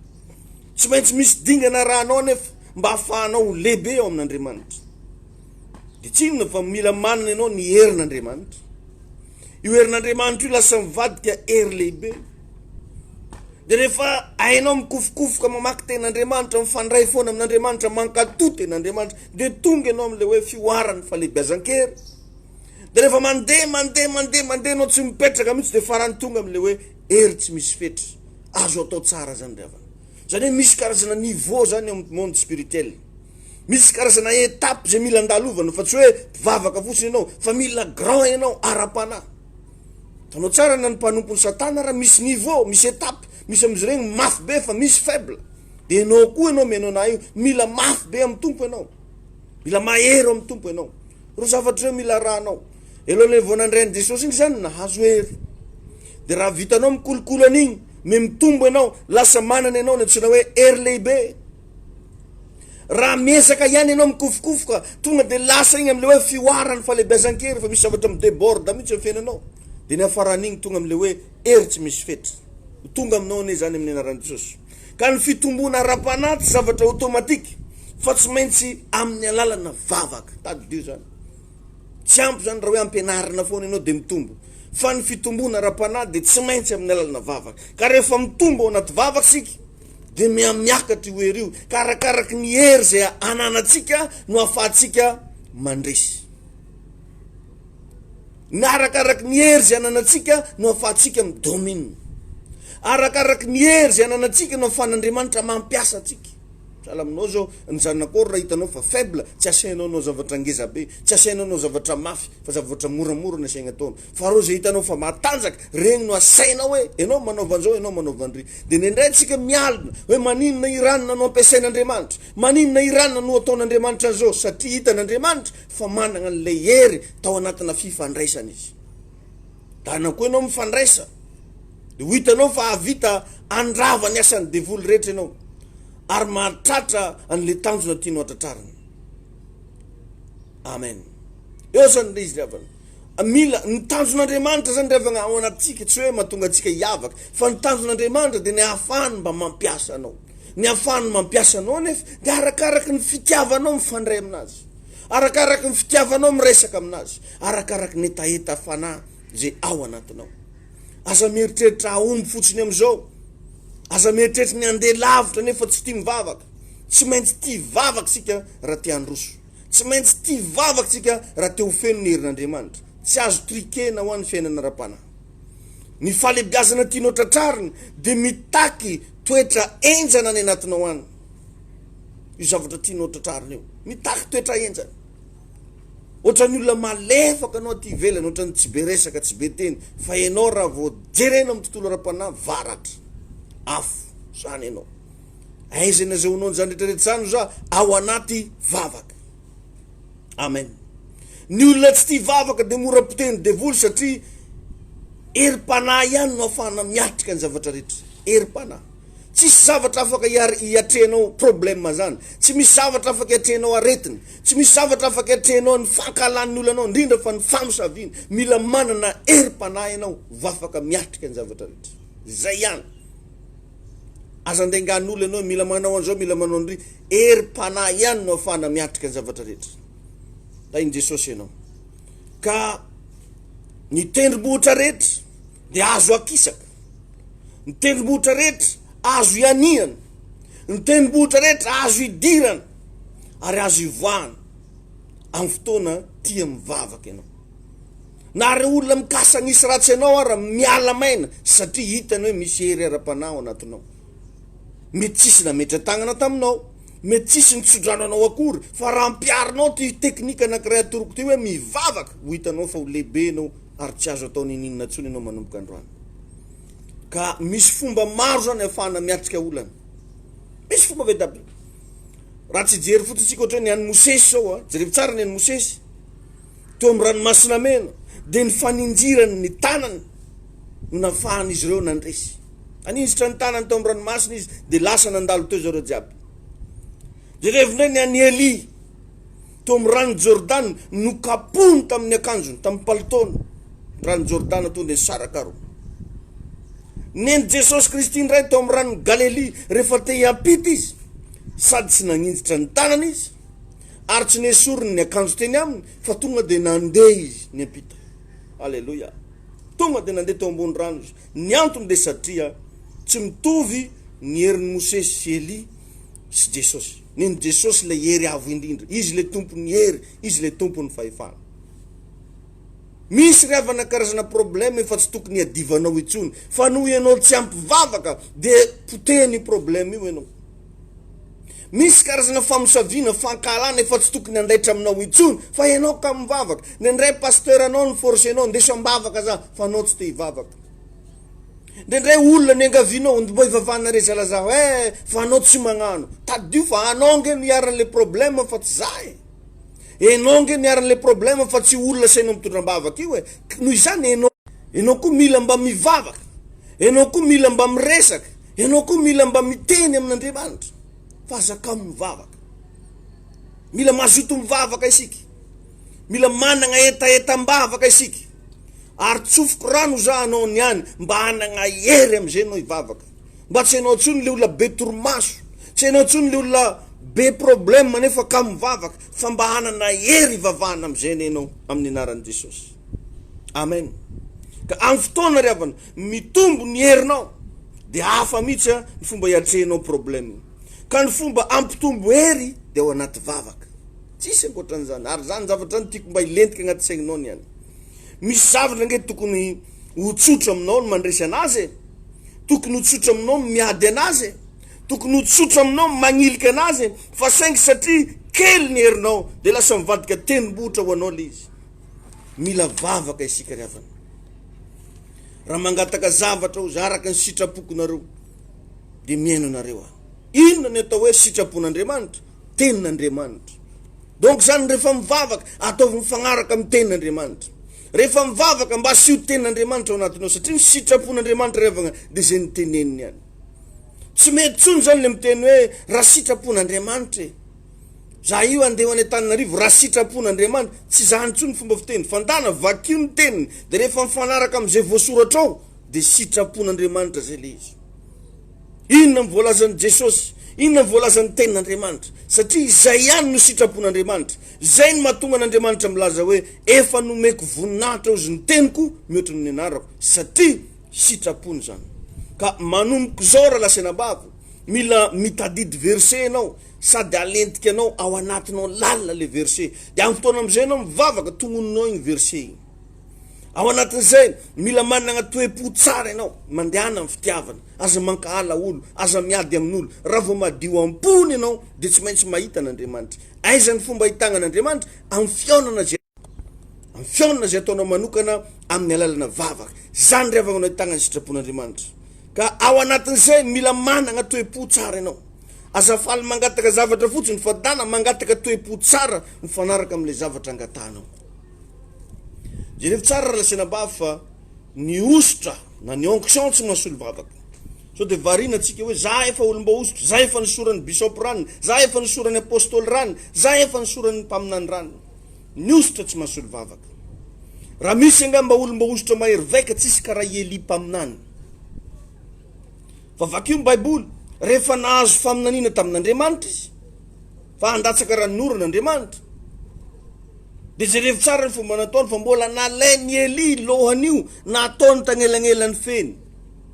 Tsy maintsy misy dingana rahanao nefa mba hahafahanao ho lehibe ao amin'Andriamanitra. Dia tsy inona fa mila manana ianao ny herin'Andriamanitra. Io herin'Andriamanitra io lasa mivadika hery lehibe. Dia rehefa hainao mikofokofoka mamaky ten'Andriamanitra, mifandray foana amin'Andriamanitra, mankatoto ten'Andriamanitra, dia tonga ianao amin'ilay hoe fioarany fahalebiazan-kery. Dia rehefa mandeha anao tsy mipetraka mihitsy dia farany tonga amin'ilay hoe hery tsy misy fetra, azo atao tsara zany ravana. Zany hoe misy karazana niveau zany amin'ny monde spirituel. Misy karazana étape zay mila andalovana, fa tsy hoe vavaka fotsiny ianao, fa mila grand ianao ara-panahy. Tanao tsara na ny mpanompony Satana raha misy niveau, misy étape, misy amin'izy regny mafy be fa misy faible. Dia ianao koa ianao menao io, mila mafy be amin'ny tompo ianao, mila mahery amin'ny tompo ianao. ro zavatra mila ranao elohany vonandreny Jesosy iny zany nahazo hery de raha vitanao mikolokolo an'igny me mitombo ianao lasa manana ianao ny antsoina hoe hery lehibe raha miezaka ihany ianao mikofokofoka tonga de lasa igny am'le hoe fioarany falebiazan-kery fa misy zavatra mideborde mihitsy amin'ny fiainanao de ny afaran'igny tonga am'le hoe hery tsy misy fetra tonga aminao ane zany amin'ny anaran'i Jesosy ka ny fitombona ara-panahy tsy zavatra automatika fa tsy maintsy amin'ny alalana vavaka tadio zany tsy ampy zany raha hoe ampianarina foana ianao de mitombo fa ny fitombona ara-panahy de tsy maintsy amin'ny alalana vavaka ka rehefa mitombo ao anaty vavaka sika de miamiakatra io hery io karakaraky ny hery zay ananatsika no afahatsika mandresy na arakaraky ny hery zay ananatsika no afahatsika midomine arakaraky ny hery zay ananatsika no afahan'Andriamanitra mampiasa atsika sahala aminao zao ny zanakôry raha hitanao fa faible tsy asainao nao zavatra ngeza be tsy asainao nao zavatra mafy fa zavatra moramora ny asaigna taona fa reo zay hitanao fa matanjaka regny no asainao hoe ianao manaovan'zao ianao manaovan'ry de nendray tsika mialina hoe maninona iranona no ampiasain'Andriamanitra maninona iranona no ataon'Andriamanitra zao satria hitan'Andriamanitra fa manana an'le hery tao anatina fifandraisana izy da na koa ianao mifandraisa de ho hitanao fa avita andrava ny asan'ny devoly rehetra ianao ary mahatratra an'le tanjona tianao atratrarana amen eo zany le izy ravana mila ny tanjon'Andriamanitra zany ravana ao anatsika tsy hoe mahatonga atsika hiavaka fa ny tanjon'Andriamanitra de ny ahafahany mba mampiasa anao ny ahafahany mampiasa anao nefa de arakaraky ny fitiavanao mifandray aminazy arakaraky ny fitiavanao miresaka aminazy arakaraky ny etaeta fanahy zay ao anatinao aza mieritreritra aomby fotsiny am'izao aza mieritreritra ny andeha lavitra nefa tsy tia mivavaka tsy maintsy tia vavaka sika raha tia androso tsy maintsy tia vavaka sika raha tia ho feno ny herin'Andriamanitra tsy azo trikena ho an'ny fiainana ara-panahy ny falebiazana tianao tratrariny de mitaky toetra enjana ny anatinao any io zavatra tianao tratrariny io mitaky toetra enjana ohatran'ny olona malefaka anao aty ivelany ohatran'ny tsy be resaka tsy be teny fa ianao raha vao jerena amin'ny tontolo ara-panahy varatra afo zany ianao aiza na zay honao zany rehetrarehetra zany za ao anaty vavaka amen ny olona tsy tia vavaka de mora poteny devoly satria herim-panahy ihany no ahafahana miatrika ny zavatra rehetra herim-panahy tsisy zavatra afaka hiatrehanao problème zany tsy misy zavatra afaka hiatrehanao aretina tsy misy zavatra afaka hiatrehanao ny fankalan'ny olonanao indrindra fa ny famosaviana mila manana herim-panahy ianao vafaka miatrika ny zavatra rehetra zay ihany aza andengan'olo ianao mila manao an'izao mila manao an'ry herim-panahy ihany no ahafahana miatrika ny zavatra rehetra da iny Jesosy ianao ka ny tendrombohitra rehetra de azo akisaka ny tendrombohitra rehetra azo ianiana ny tendrombohitra rehetra azo idirana ary azo ivoahana amin'ny fotoana tia mivavaka ianao na re olona mikasa nisy ratsy ianao ara miala maina satria hitany hoe misy hery ara-panahy ao anatinao mety tsisy nametra tagnana taminao mety tsisy nitsodrano anao akory fa raha ampiarinao ty teknika anakiray atoroko ty hoe mivavaka ho hitanao fa ho lehibe anao ary tsy azo atao nininona ntsony ianao manomboka androany ka misy fomba maro zany ahafahana miatrika olana misy fomba vedabe raha tsy jery fototsika ohatra hoe ny an'ny Mosesy zao jerevy tsara ny an'ny Mosesy teo amin'ny ranomasina mena de ny faninjirany ny tanany no nafahany izy ireo nandresy aninjitra ny tanany teo amin'ny ranomasina izy de lasa nandalo teo zareo jiaby jerevy ndray ny an'ny Eli teo amin'ny rano Jordany no kapony tamin'ny akanjony tamin'ny palitony rano Jordany tonga de sarakaro neny Jesosy Kristy ndray teo amin'ny rano Galilea rehefa te hiampita izy sady tsy naninjitra ny tanany izy ary tsy nesoriny ny akanjo teny aminy fa tonga de nandeha izy ny ampita alleluia tonga de nandeha teo ambony rano izy ny antony de satria tsy mitovy ny herin'ny Mosesy sy Eli sy Jesosy neny Jesosy le hery avo indrindra izy le tompony hery izy le tompony fahefana misy ravana karazana problème fa tsy tokony adivanao itsony fa noho ianao tsy ampivavaka de potehany problème io ianao misy karazana famosaviana fankalana efa tsy tokony andaitra aminao itsony fa ianao ka mivavaka nendray pasteur anao ny force anao ndeso ambavaka za fa anao tsy te hivavaka nendray olona ny angavinao mbo ivavana reza laza fa anao tsy magnano tadio fa anao nge miaran'le problème fa tsy zay enao nge niaran'le problème fa tsy olona sainao mitondram-bavaka io noho izany enao koa mila mba mivavaka, enao koa mila mba miresaka, enao koa mila mba miteny amin'Andriamanitra fa azaka mivavaka, mila mazoto mivavaka isika, mila managna etaetam-bavaka isika, ary tsofoko rano za anao niany mba hanagna hery am'izay anao ivavaka, mba tsy anao tsony le olona be torimaso, tsy anao tsony le olona be problème nefa ka mivavaka, fa mba hanana hery ivavahana am'izay anao amin'ny anaran'i Jesosy. Amen. Ka amin'ny fotoana ry havana mitombo ny herinao dia hafa mihitsy ny fomba hiatrehanao problème, ka ny fomba ampitombo hery dia ao anaty vavaka, tsisy ankoatran'izany. Ary zany zavatra zany tiako mba hilentika agnaty saigninao niany. Misy zavatra nge tokony ho tsotra aminao no mandresy anazy, tokony ho tsotra aminao no miady anazy, tokony ho tsotra aminao no magnilika anazy, fa saingy satria kely ny herinao dia lasa mivadika tenibohitra ho anao le izy. Mila vavaka isika ry havana. Raha mangataka zavatra ozy araka ny sitrapokonareo dia miaino anareo. Inona ny atao hoe sitrapon'Andriamanitra? Tenin'Andriamanitra. Donc zany rehefa mivavaka ataovy mifagnaraka amin'ny tenin'Andriamanitra. Rehefa mivavaka mba asio tenin'Andriamanitra ao anatinao, satria ny sitrapon'Andriamanitra revagna dia zay niteneniny ihany. Tsy mety tsony zany le miteny hoe raha sitrapon'Andriamanitra za io andeha any Antananarivo raha sitrapon'Andriamanitra, tsy zany tsony fomba fiteny. Fandana vakio ny teniny dia rehefa mifanaraka amin'izay voasoratra ao dia sitrapon'Andriamanitra zay le izy. Inona mivoalazan'i Jesosy? Inona mivoalazan'ny tenin'Andriamanitra? Satria izay ihany no sitrapon'Andriamanitra. Zay no mahatonga an'Andriamanitra milaza hoe efa nomeko voninahitra ozy ny teniko mihoatra ny anarako, satria sitrapony zany. Ka manomboka zao raha lasenabavy, mila mitadidy verset anao sady alentika anao ao anatinao lalina le verset. Dia amin'ny fotoana am'izay anao mivavaka tongoninao igny verset igny. Ao anatin'izay mila manana toe-po tsara ianao, mandehana amin'ny fitiavana, aza mankahala olo, aza miady amin'olo. Raha vao madio ampony ianao dia tsy maintsy mahita an'Andriamanitra. Aiza ny fomba ahitana an'Andriamanitra? Amin'ny fiaonana zay ataonao manokana amin'ny alalana vavaka. Zany ry havana ahitana ny sitrapon'Andriamanitra. Ka ao anatin'izay mila manana toe-po tsara ianao. Azafaly mangataka zavatra fotsiny fa dana mangataka toe-po tsara mifanaraka amin'le zavatra angatanao. Jerevy tsara raha lasenabavy fa ny ositra na ny onction tsy mahasolo vavaka. So dia variana antsika hoe za efa olom-ba ositra, za efa nisoran'ny bisopy ranony, za efa nisoran'ny apôstôly ranony, za efa nisoran'ny mpaminany ranony. Ny ositra tsy mahasolo vavaka. Raha misy angamba olom-ba ositra mahery vaika tsisy karaha Eli mpaminany. Fa vakio ny Baiboly rehefa nahazo faminaniana tamin'Andriamanitra izy, fa handatsaka raha noron'Andriamanitra, dia jerevy tsara ny fomba nataony fa mbola nalainy Eli lohan'io nataony tagnelagnelany feny.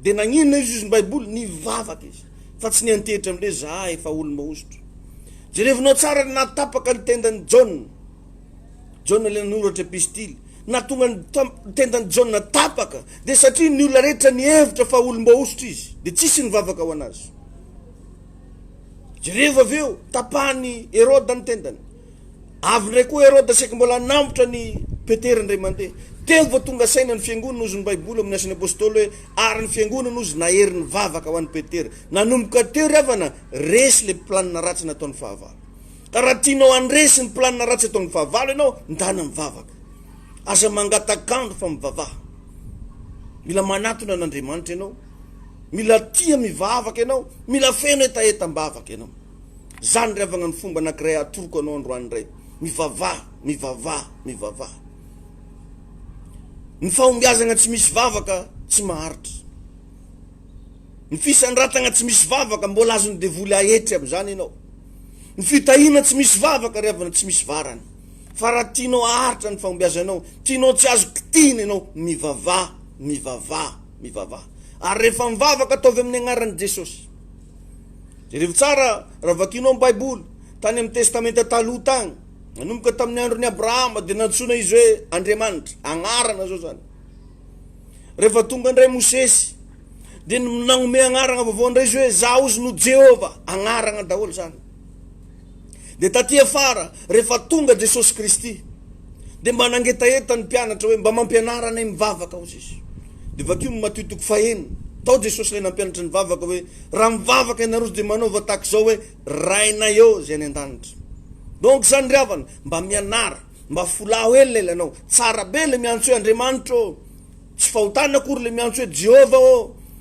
Dia naninona izy ny Baiboly? Nivavaka izy, fa tsy niantehitra amin'le za efa olom-ba ositra. Jerevinao tsara natapaka ny tendan'ny John le nanoratra epistily, natonga ny tendan'ny John natapaka dia satria ny olona rehetra nihevitra fa olom-ba ositra izy dia tsisy nivavaka ho anazy. Jereva aveo tapahany Herode ny tendany, avy ndray koa Herode saika mbola nambotra ny Petera indray mandeha. Teo vao tonga saina ny fiangonana ozy ny Baiboly amin'ny asan'ny apôstôly hoe ary ny fiangonana ozy nahery ny vavaka ho an'ny Petera. Nanomboka teo ry havana resy le planina ratsy nataon'ny fahavalo. Ka raha tianao andresy ny planina ratsy ataon'ny fahavalo ianao, ndana mivavaka. Aza mangatakandro fa mivavaha. Mila manatona an'Andriamanitra ianao, mila tia mivavaka ianao, mila feno etaetam-bavaka ianao. Zany ry havana ny fomba anankiray atoroko anao androany iray. Mivavaha. Ny fahombiazana tsy misy vavaka tsy maharitra. Ny fisandrantana tsy misy vavaka mbola azony devoly ahetry amin'izany ianao. Ny fitahina tsy misy vavaka ry havana tsy misy varany. Fa raha tianao aharitra ny fahombiazanao, tianao tsy azo kitiny ianao, mivavaha. Ary rehefa mivavaka ataovy amin'ny agnaran'i Jesosy. Jerevy tsara raha vakinao amin'ny Baiboly tany amin'ny testamenta taloha tagny, nanomboka tamin'ny andron'ny Abrahama dia nantsona izy hoe Andriamanitra, agnarana zao zany. Rehefa tonga indray Mosesy dia nagnome agnarana vaovao indray izy hoe za ozy no Jehova, agnarana daholo zany. Dia taty afara rehefa tonga Jesosy Kristy dia mba nangetaeta ny mpianatra hoe mba mampianara anay mivavaka ozy izy. Dia vakio Mateo 5 tao Jesosy ilay nampianatra ny vavaka hoe raha mivavaka ianareo dia manaova tahaka izao hoe rainay eo zay any an-danitra. donc zany ry havana mba mianara mba folao hely le anao tsara be le miantso hoe Andriamanitra tsy fahotana akory le miantso hoe Jehova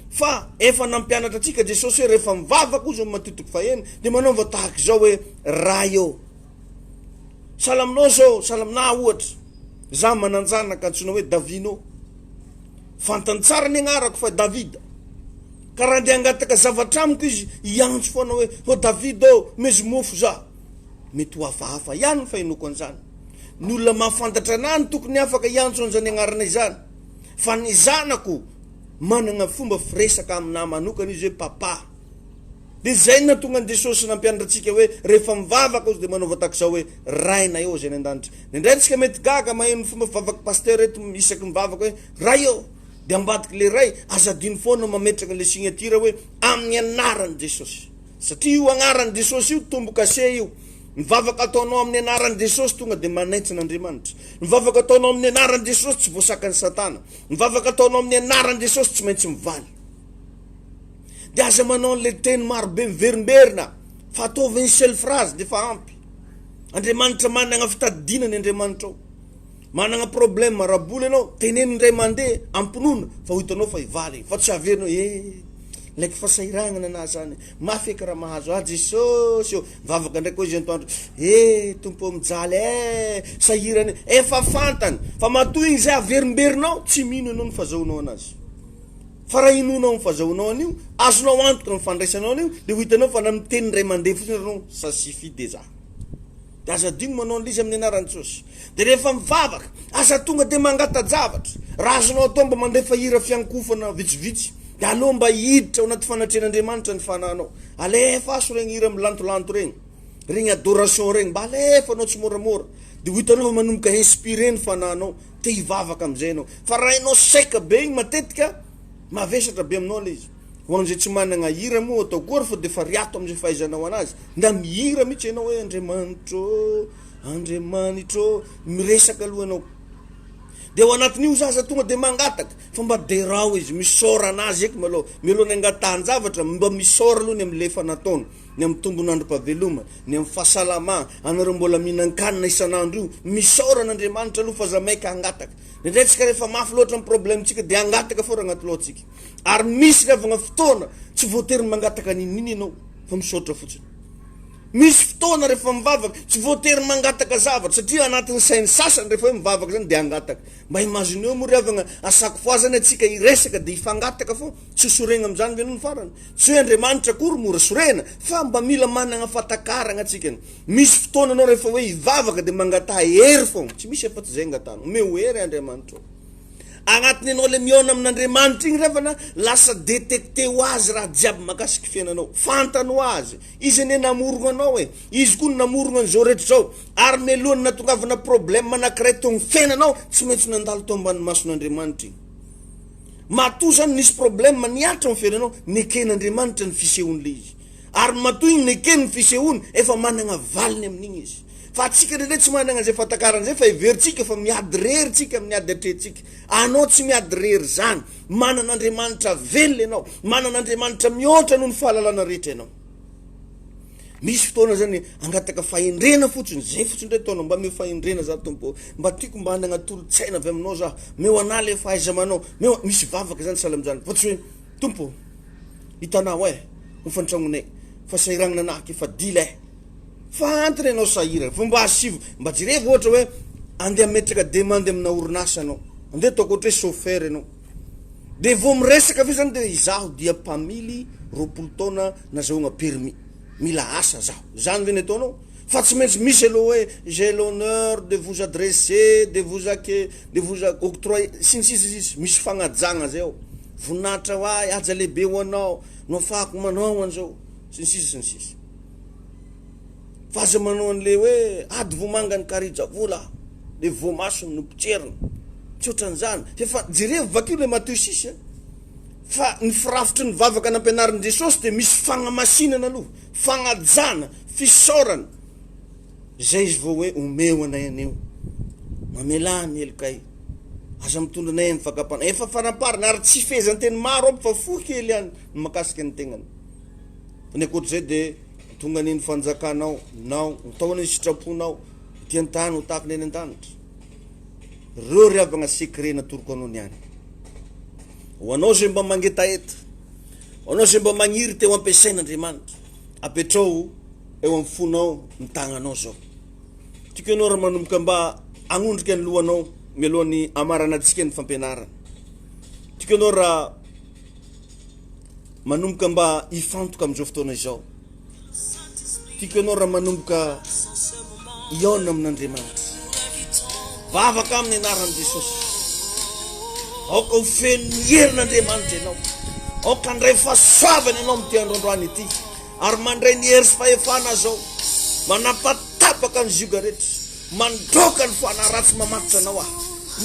fa efa nampianatra atsika Jesosy hoe rehefa mivavaka ozy matitiko faheny de manaova tahaka zao hoe raha salaminao zao salamina ohatra za mananjanaka antsona hoe Davino fantany tsara ny agnarako fa Davida karaha de angataka zavatra amiko izy iantso foana hoe David mezy mofo za mety ho hafahafa ihany ny fahinoko an'izany ny olona mahafantatra anany tokony afaka iantso an'izany agnarana izany fa ny zanako manana fomba firesaka amina manokana izy hoe papa de zay na tonga ny Jesosy nampianatra atsika hoe rehefa mivavaka ozy de manaova tahaka zao hoe raina eo zay ny an-danitra indray tsika mety gaga maheno fomba fivavaka pasteur eto isaky mivavaka hoe ray de ambadiky le ray azadiny foana mametraka le signature hoe amin'ny anaran'i Jesosy satria io agnaran'i Jesosy io tombo kase io mivavaka ataonao amin'ny anaran'i Jesosy tonga de manaitsan'Andriamanitra mivavaka ataonao amin'ny anaran'i Jesosy tsy voasakan'ny Satana mivavaka ataonao amin'ny anaran'i Jesosy tsy maintsy mivaly de aza manao le teny maro be miverimberina fa ataovy une seule phrase de fa ampy Andriamanitra manana fitadidinany Andriamanitra manana problème maraboly anao teneny indray mandeha ampinona fa ho hitanao fa ivaly fa tsy averinao like fasahiragnana na zany mafy eky raha mahazo Jesosy vavaka ndraiky hoe zentoandro tompo mijaly sahirany efa fantany fa matoy igny zay averimberinao tsy mino anao ny fahazaonao anazy fa raha inonao ny fahazaonao an'io azonao antoka ny fandraisanao an'io de ho hitanao fa na miteny indray mandeha fotsiny ranao ça suffit déjà de aza digno manao an'izy amin'ny anaran'i Jesosy de rehefa mivavaka asa tonga de mangata-javatra raha azonao atao mba mandefa hira fiankofana vitsivitsy de aleo mba hiditra ao anaty fanatrehan'Andriamanitra ny fananao alefa aso regny hira milantolanto regny adoration regny mba alefa anao tsy moramora de ho hitanao fa manomboka inspiré ny fananao te hivavaka am'izay anao fa raha inao seka be igny matetika mavesatra be aminao le izy ho an'izay tsy manana hira moa atao kory fa de fa riato am'izay fahaizanao anazy nda mihira mihitsy ianao hoe Andriamanitra miresaka aloha anao de ao anatin'io zaza tonga de mangataka fa mba derao izy misora anazy eky mialohan'ny angatahan-javatra mba misora aloha ny am'le fanataony ny amin'ny tombon'androm-pahaveloma ny amin'ny fahasalama anareo mbola mihinan-kanina isan'andro io misora n'Andriamanitra aloha fa za maika angataka indray tsika rehefa mafy loatra amin'ny problemtsika de angataka fora agnaty lohatsika ary misy ravagna fotoana tsy voatery mangataka nininy ianao fa misaotra fotsiny misy fotoana rehefa mivavaka tsy voatery mangataka zavatra satria anatin'ny sainy sasany rehefa hoe mivavaka zany de angataka mba imagineo moa ravagna asako foazany atsika iresaka de ifangataka fo tsy sorena am'zany venony farany tsy hoe Andriamanitra akory mora sorena fa mba mila manana fatakaragna atsika misy fotoana anao rehefa hoe ivavaka de mangata hery fo tsy misy afa-tsy zay angatana omeo hery Andriamanitra agnatiny anao le miona amin'Andriamanitra igny revana lasa détecté ho azy raha jiaby makasiky fiainanao fantany ho azy izy ne namorogna anao izy koa namorogna an'izao rehetra zao ary melohany natongavana problème anankiray tony fiainanao tsy maintsy nandalo tao ambany mason'Andriamanitra igny matoa zany nisy problème niatra amin'ny fiainanao neken'Andriamanitra ny fisehoan'le izy ary matoa igny nekeny ny fisehoany efa manana valiny amin'igny izy fa atsika rehetra tsy manana zay fatakaran'izay fa everitsika fa miady reritsika amin'ny ady atrehtsika anao tsy miady rery zany manan'Andriamanitra velona ianao manan'Andriamanitra mihoatra noho ny fahalalana rehetra ianao misy fotoana zany angataka fahendrena fotsiny zay fotsiny ndray taonao mba meo fahendrena za tompo mba tiako mba hanana tolo-tsaina avy aminao za meo ana le fahaizamanao meo misy vavaka zany salamjany fa tsy hoe tompo hitanao hofantragnonay fa sahiragnana anaky fa dila fa antony anao sahira fomba asivo mba jirevy ohatra hoe andeha metraka demande amina orinasa anao andeha ataoko ohatra hoe chauffeur anao de vo miresaka fe zany de izaho dia mpamily roapolo taona nazahoagna permis mila asa zaho zany ve ny ataonao fa tsy maintsy misy aloha hoe j'ai l'honneur de vous adresser de vous octroyer sinisisy misy fagnajagna zay ao voninahitra ho ahy aja lehibe ho anao no afahako manao an'izao sinisisy fa aza manao an'le hoe ady vomanga ny karija vola le vomasony no pitserina tsy ohatran'izany efa jerevy vakio le mateo sisy fa ny firafitry ny vavaka nampianarin'i Jesosy de misy fagnamasinana aloha fagnajana fisaorana zay izy vao hoe omeo anay aneo mamelany elokay aza mitondra anay amin'ny fakapana efa fanamparina ary tsy fezany teny maro aby fa fo kely ihany ny makasika ny tegnany fa ny akoatra zay de tonga niny fanjakanao nao utaona ny sitraponao tian-tany ho tahaka ny eny an-danitra reo ry avagna sekrena toroko anao niany ho anao zay mba mangetaeta ho anao zay mba magniry teo ampiasain'Andriamanitra apetrao eo amin'ny fonao ny tagnanao zao tiako ianao raha manomboka mba agnondrika ny lohanao mialohan'ny amaranantsika ny fampianarana tiako ianao raha manomboka mba ifantoka amin'izao fotoana izao tiako ianao raha manomboka iona amin'Andriamanitra vavaka amin'ny anaran'i Jesosy aoka ho feno ny herin'Andriamanitra ianao aoka handray fahasoavana ianao amin'ity androandroany ity ary mandray ny hery sy fahefana zao manapatapaka ny zioga rehetra mandroka ny fanaratsy mamatotra anao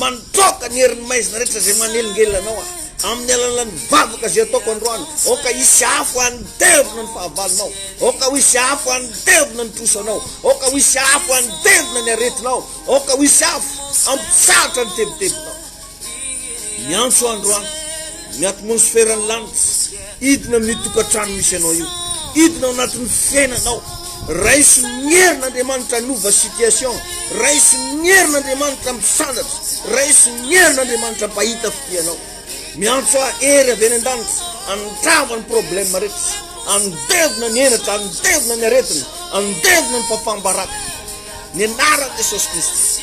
mandroka ny herin'ny maizina rehetra zay manelingelina anao amin'ny alalan'ny vavaka zay ataoko androany oka hisy afo andevina ny fahavalinao oka hisy afo andevina ny trosanao oka hisy afo andevina ny aretinao oka hisy afo ampitsahatra ny tebitebinao miantso androany ny atmosferany lanitra idina amin'ny tokantrano misy anao io idina ao anatin'ny fiainanao raisy ny herin'Andriamanitra nova situation raisy ny herin'Andriamanitra misandratra raisy ny herin'Andriamanitra mpahita fitianao miantso ery avy eny an-danitra andrava ny problème rehetra andevina ny henatra andevina ny aretina andevina ny fafambaraka ny anaran'i Jesosy Kristy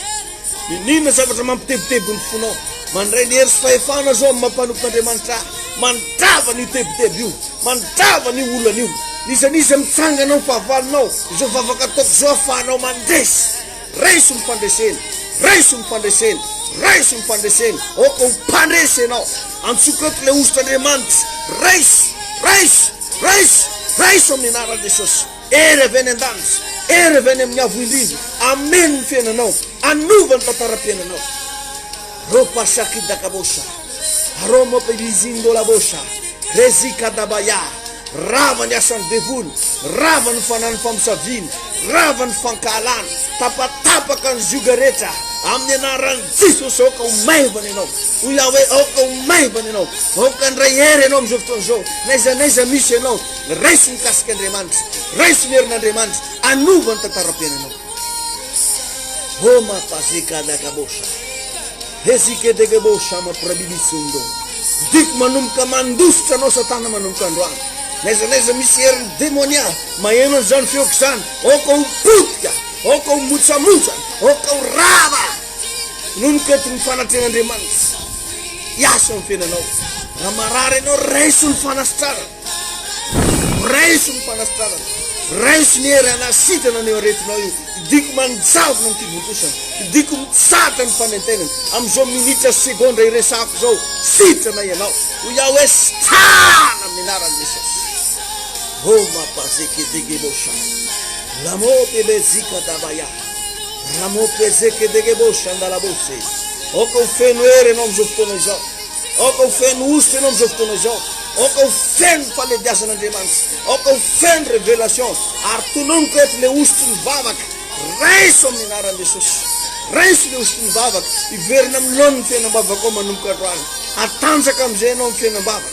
ninona zavatra mampitebiteby ny fonao mandray ny hery sy fahefana zao mampanompon'Andriamanitra mandrava ny tebiteby io mandrava ny olana io nisanisa mitsangana ny fahavalinao zao vavaka ataoko zao afahanao mandresy raiso ny fandreseny raiso ny fandreseny raiso ny fandreseny oka ho mpandresy ianao antsokato le ositr'Andriamanitra raiso raiso raiso raiso amin'ny anaran'i Jesosy ery avy eny an-danitra ery avy eny amin'ny avo indrindra ameny ny fiainanao anova ny tantara-piainanao ro pasakidakabosha ro mopelizindolabosha rezikadabaya rava ny asan'ny devoly rava ny fanany famosaviny rava ny fankahalana tapatapaka ny zioga rehetra amin'ny anaran'i Jesosy oka ho maivana ianao ho Yahwe oka ho maivana ianao oka ndray hery ianao amin'izao fotoana zao naizanaiza misy ianao raiso ny kasika Andriamanitra raiso ny herin'Andriamanitra anova ny tantara-piainanao o mapazekadakabosha hezikedekebosha maprabilisundo diko manomboka mandositra anao satana manomboka androany naizanaiza misy herin'ny demonia maheno an'izany feoko zany oka ho potika oka ho motsamotsa oka ho rava nononkety ny fanatren'Andriamanitra iasa amin'ny fiainanao raha marary ianao raiso ny fanasitrarana raiso ny fanasitrarana raiso ny hery anasitrana ny aretinao io idiko manjavona ny fivontosana idiko mitsatra ny fanentenana amin'izao minitra segondra iresako zao sitrana ianao ho Yahwe sitrana amin'ny anaran'i Jesosy o mapazekedegebosha lamopebezikadabaya lamopezekdegebosha andalabose oka ho feno hery ianao amin'izao fotoana izao oka ho feno ositra ianao amin'izao fotoana izao oka ho feno falediasan'Andriamanitra oka ho feno révélation ary tononoko eto le ositry ny vavaka raiso amin'ny anaran'i Jesosy raiso le ositry ny vavaka iverina amin'ny lohan'ny fiainam-bavaka ao manomboka androany atanjaka amin'izay ianao amin'ny fiainam-bavaka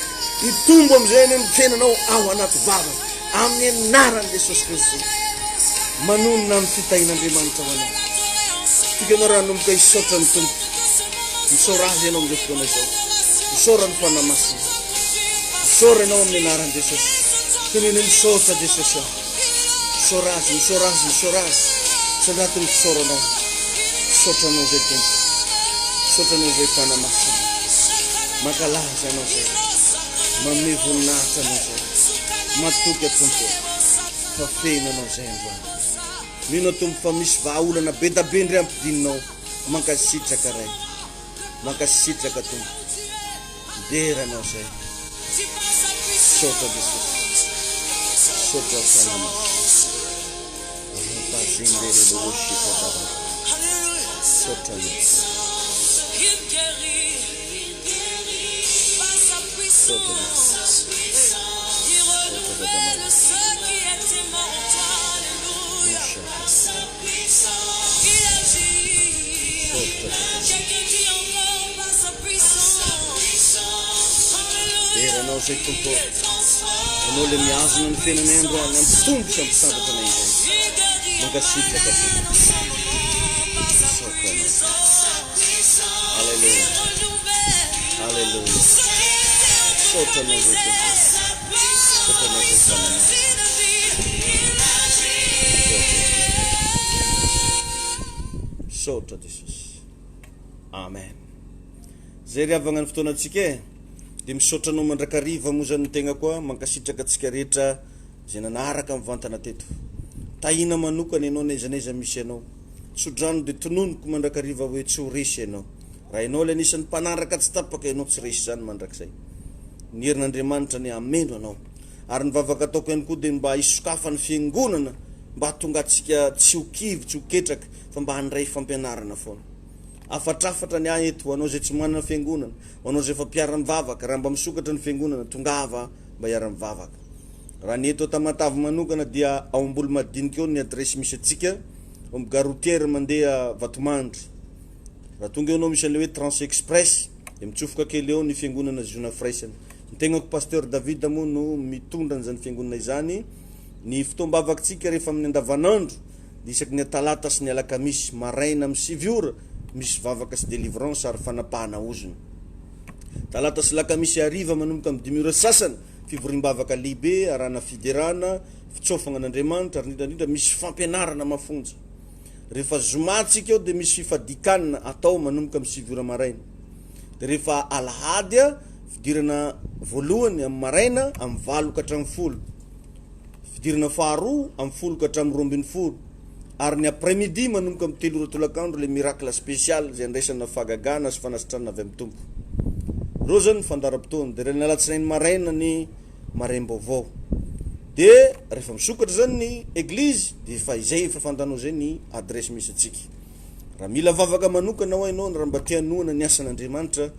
itombo amin'izay ny fiainanao ao anaty vavaka amin'ny anaran'i Jesosy Kristy manonona amin'ny fitahin'Andriamanitra ho anao tiaka ianao raha nomboka hisaotra ny tompo misaora azy ianao amin'izao fotoana izao misaora ny fanamasina misaora ianao amin'ny anaran'i Jesosy teneny misaotra Jesosy aho misaora azy misaora azy misaora azy sandratin'ny fisaoranao misaotranao zay tompo misaotranao zay fanamasina mankalaza anao zay manome voninahitra anao zay matoky tompo fa fenanao zay androany mino tompo fa misy vahaolana be da be ndray ampidininao mankasitraka ray mankasitraka tompo deranao zay sotra Jesosy sotra fanamasina repazindereloshikadaba sotra Era não sei como anao le miazona ny fiainanay androany ampitombo sy ampitambatra anay indray mankasitraka Alleluia Alleluia Sotra anao zay tompo sotra anao zay fanana sotra Jesosy amen zay ry avagna ny fotoanantsika dia misaotra anao mandrakariva moa zany tegna koa mankasitraka atsika rehetra zay nanaraka mivantana teto tahina manokana ianao na izanaiza misy ianao sodrano dia tononoko mandrakariva hoe tsy ho resy ianao raha ianao le anisan'ny mpanaraka tsy tapaka ianao tsy resy zany mandrakizay ny herin'Andriamanitra ny ameno anao ary ny vavaka ataoko ihany koa dia mba hisokafa ny fiangonana mba hatonga atsika tsy ho kivy tsy ho ketraka fa mba handray fampianarana foana afatrafatra ny ahy eto anao zay tsy manana fiangonana anao zay efa mpiara-mivavaka raha mba misokatra ny fiangonana tongava mba hiara-mivavaka raha ny eto Tamatavy manokana dia ao ambolo madinika eo ny adresy misy atsika garotière mandeha Vatomandry raha tonga eo anao misy an'le hoe Trans Express dia mitsofoka kely eo ny fiangonana Ziona Fraisana ny tegnako pasteur David moa no mitondra an'izany fiangonana izany ny fotoam-bavakantsika rehefa amin'ny andavanandro dia isaky ny talata sy ny alakamisy maraina amin'ny 7 ora misy vavaka sy délivrance ary fanapahana ozony talata sy lakamisy hariva manomboka amin'ny 10 ora sasany fivoriam-bavaka lehibe arahana fiderana fitsofagna an'Andriamanitra ary indrindra misy fampianarana mafonja rehefa zomatsika eo dia misy fifadikanana atao manomboka amin'ny 7 ora maraina dia rehefa alahady fidirana voalohany amin'ny maraina amin'ny 7 ka hatramin'ny 10 fidirana faharoa amin'ny 10 ka hatramin'ny 12 ary ny après-midi manomboka amin'ny 3 ora tolakandro le miracle spécial zay andraisana fahagagana sy fanasitrana avy amin'ny tompo reo zany fandaram-potoana dia rehefa alatsinainy maraina ny maraim-baovao dia rehefa misokatra zany ny eglizy dia efa izay efa fantanao zay ny adresy misy atsika raha mila vavaka manokana ho ianao raha mba tianoana ny asan'Andriamanitra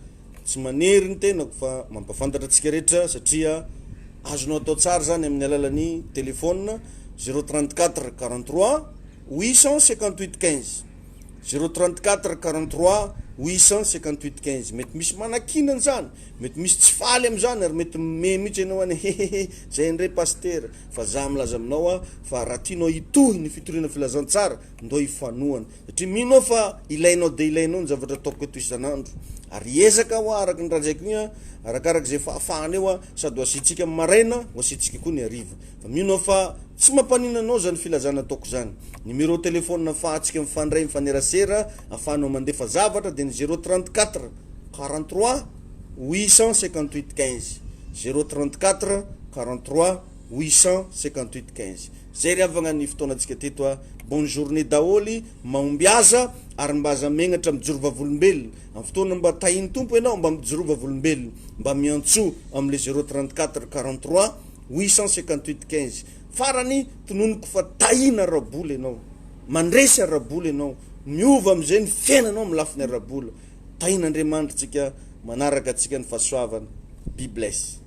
tsy manery ny tenako fa mampafantatra atsika rehetra satria azonao atao tsara zany amin'ny alalan'ny telefôna 034 43 858 15 034 43 858 15 mety misy manakinana zany mety misy tsy faly am'zany ary mety mihitsy ianao any zay indray paster fa za milaza aminao fa raha tianao hitohy ny fitoriana filazantsara ndo hifanohana satria minao fa ilainao dia ilainao ny zavatra ataoko eto isanandro ary ezaka ho araka ny raha zaiko igny arakaraka zay fahafahana eo sady ho asitsika amin'ny maraina ho asitsika koa ny hariva fa minao fa tsy mampanina anao zany filazana ataoko zany numéro telefôna afahantsika mifandray mifanerasera afahanao mandefa zavatra dia ny 034 43 858 15 034 43 858 15 zay ry avagna ny fotoanantsika teto bonne journée daholy mahomby aza ary mba aza megnatra mijoro vavolombelona amin'ny fotoana mba tahiny tompo ianao mba mijoro vavolombelona mba miantso am'le 034 43 858 15 farany tononoko fa tahina rabola ianao mandresy arabola ianao miova am'izay ny fiainanao amin'ny lafiny arabola tahin'Andriamanitra tsika manaraka atsika ny fahasoavana be bless